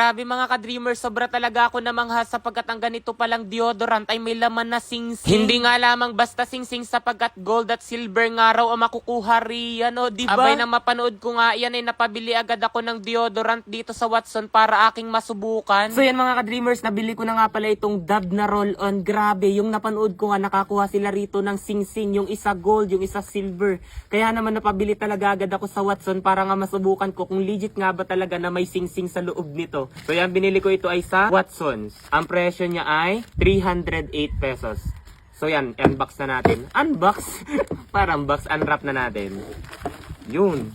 Grabe mga ka-dreamers, sobra talaga ako namangha sapagkat ang ganito palang deodorant ay may laman na singsing. Hindi nga lamang basta singsing sapagkat gold at silver nga raw ang makukuha riyan, o diba? Abay nang mapanood ko nga yan ay napabili agad ako ng deodorant dito sa Watson para aking masubukan. So yan mga ka-dreamers, nabili ko na nga pala itong Dove na roll-on. Grabe, yung napanood ko nga nakakuha sila rito ng singsing, yung isa gold, yung isa silver. Kaya naman napabili talaga agad ako sa Watson para nga masubukan ko kung legit nga ba talaga na may singsing sa loob nito. So yan, binili ko ito ay sa Watsons. Ang presyo niya ay 308 pesos. So yan, unbox na natin. Unbox? Parang box, unwrap na natin. Yun.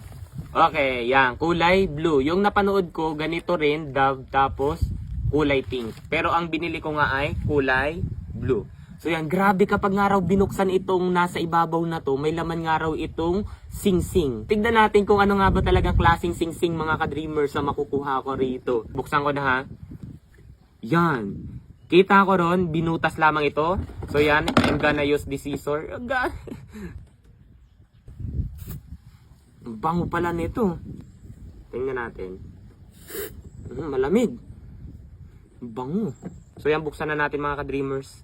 Okay, yan. Kulay blue. Yung napanood ko, ganito rin, Dove, tapos kulay pink. Pero ang binili ko nga ay kulay blue. So yan, grabe kapag nga raw binuksan itong nasa ibabaw na to, may laman nga raw itong singsing. Tignan natin kung ano nga ba talagang klaseng singsing mga ka-dreamers na makukuha ko rito. Buksan ko na ha. Yan. Kita ko ron, binutas lamang ito. So yan, I'm gonna use the scissor. Bango pala nito. Tingnan natin. Malamig. Bango. So yan, buksan na natin mga ka-dreamers.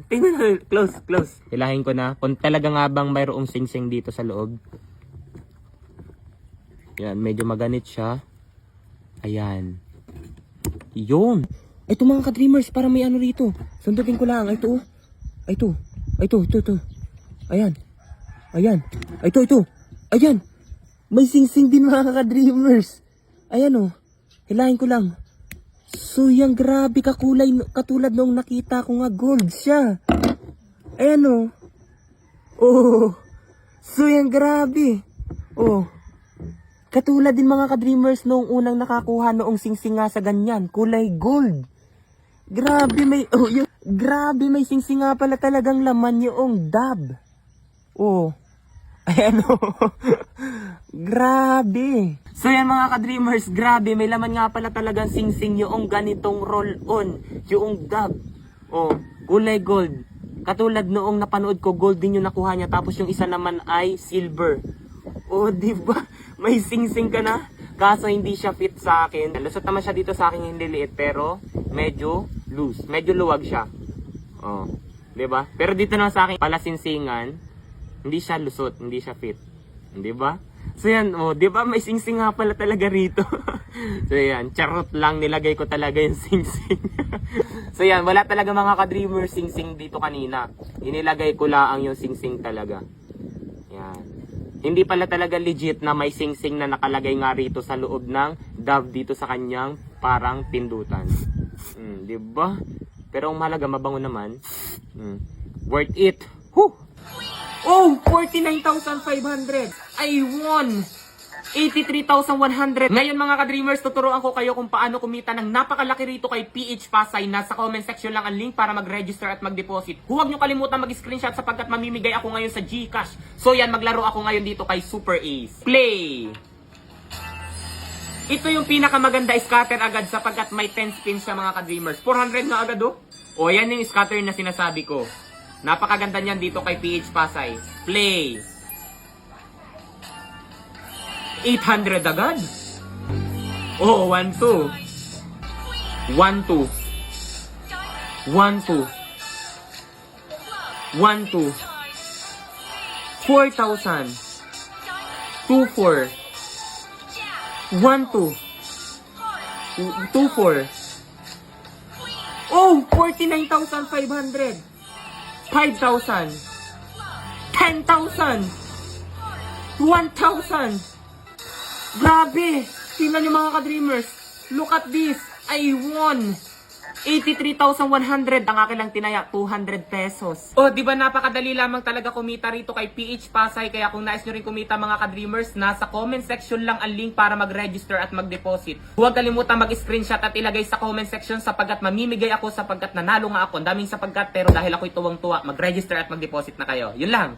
Tingnan na, close. Hilahin ko na kung talaga nga bang mayroong singsing dito sa loob. Yan, medyo maganit siya. Ayan. Yun. Ito mga ka-dreamers, para may ano rito. Sundutin ko lang. Ito. Ito. Ayan. Ito. Ayan. May singsing din mga ka-dreamers. Ayan o. Hilahin ko lang. So yan, grabe kakulay, katulad nung nakita ko nga, gold siya. Ayan o. Oh. So yan, grabe. Oh. Katulad din mga ka-dreamers nung unang nakakuha noong singsing nga sa ganyan, kulay gold. Grabe may singsing nga pala talagang laman yung Dove. Oh. Ayan o. Grabe. So yan mga ka-dreamers, grabe, may laman nga pala talagang singsing yung ganitong roll-on, yung Dove. Oh, kulay gold. Katulad noong napanood ko, gold din yung nakuha niya, tapos yung isa naman ay silver. Oh, diba? May singsing ka na. Kaso hindi siya fit sa akin. Lusot naman siya dito sa akin, hindi liit, pero medyo loose. Medyo luwag siya. Oh, diba? Pero dito naman sa akin, pala singsingan, hindi siya lusot, hindi siya fit. Diba? So yan, oh, di ba may singsing nga pala talaga rito. So yan, charot lang, nilagay ko talaga yung singsing. So yan, wala talaga mga ka-dreamer singsing dito kanina. Inilagay ko lang yung singsing talaga. Yan. Hindi pala talaga legit na may singsing na nakalagay nga rito sa loob ng Dove dito sa kanyang parang pindutan. Di ba? Pero ang mahalaga, mabango naman. Worth it. Whew! Oh, 49,500. I won 83,100. Ngayon mga ka-dreamers, tuturuan ko kayo kung paano kumita ng napakalaki rito kay PH Pasay. Nasa comment section lang ang link para mag-register at mag-deposit. Huwag nyo kalimutan mag-screenshot sapagkat mamimigay ako ngayon sa GCash. So yan, maglaro ako ngayon dito kay Super Ace. Play! Ito yung pinakamaganda, scatter agad sapagkat may 10 spins siya mga ka-dreamers. 400 na agad oh. O yan yung scatter na sinasabi ko. Napakaganda niyan dito kay PH Pasay. Play! 800 agad. Oh, 1-2. 1-2. 1-2. 1-2. 4,000. 2-4. 1-2. 2-4. Oh, 49,500. 5,000. 10,000. 1,000. Grabe! Tingnan niyo mga ka-dreamers. Look at this. I won 83,100. Ang akin lang tinaya, 200 pesos. Oh, di ba napakadali lamang talaga kumita rito kay PH Pasay. Kaya kung nais nyo rin kumita mga ka-dreamers, nasa comment section lang ang link para mag-register at mag-deposit. Huwag kalimutan mag-screenshot at ilagay sa comment section sapagkat mamimigay ako sapagkat nanalo nga ako. Daming sapagkat pero dahil ako'y tuwang-tuwa, mag-register at mag-deposit na kayo. Yun lang.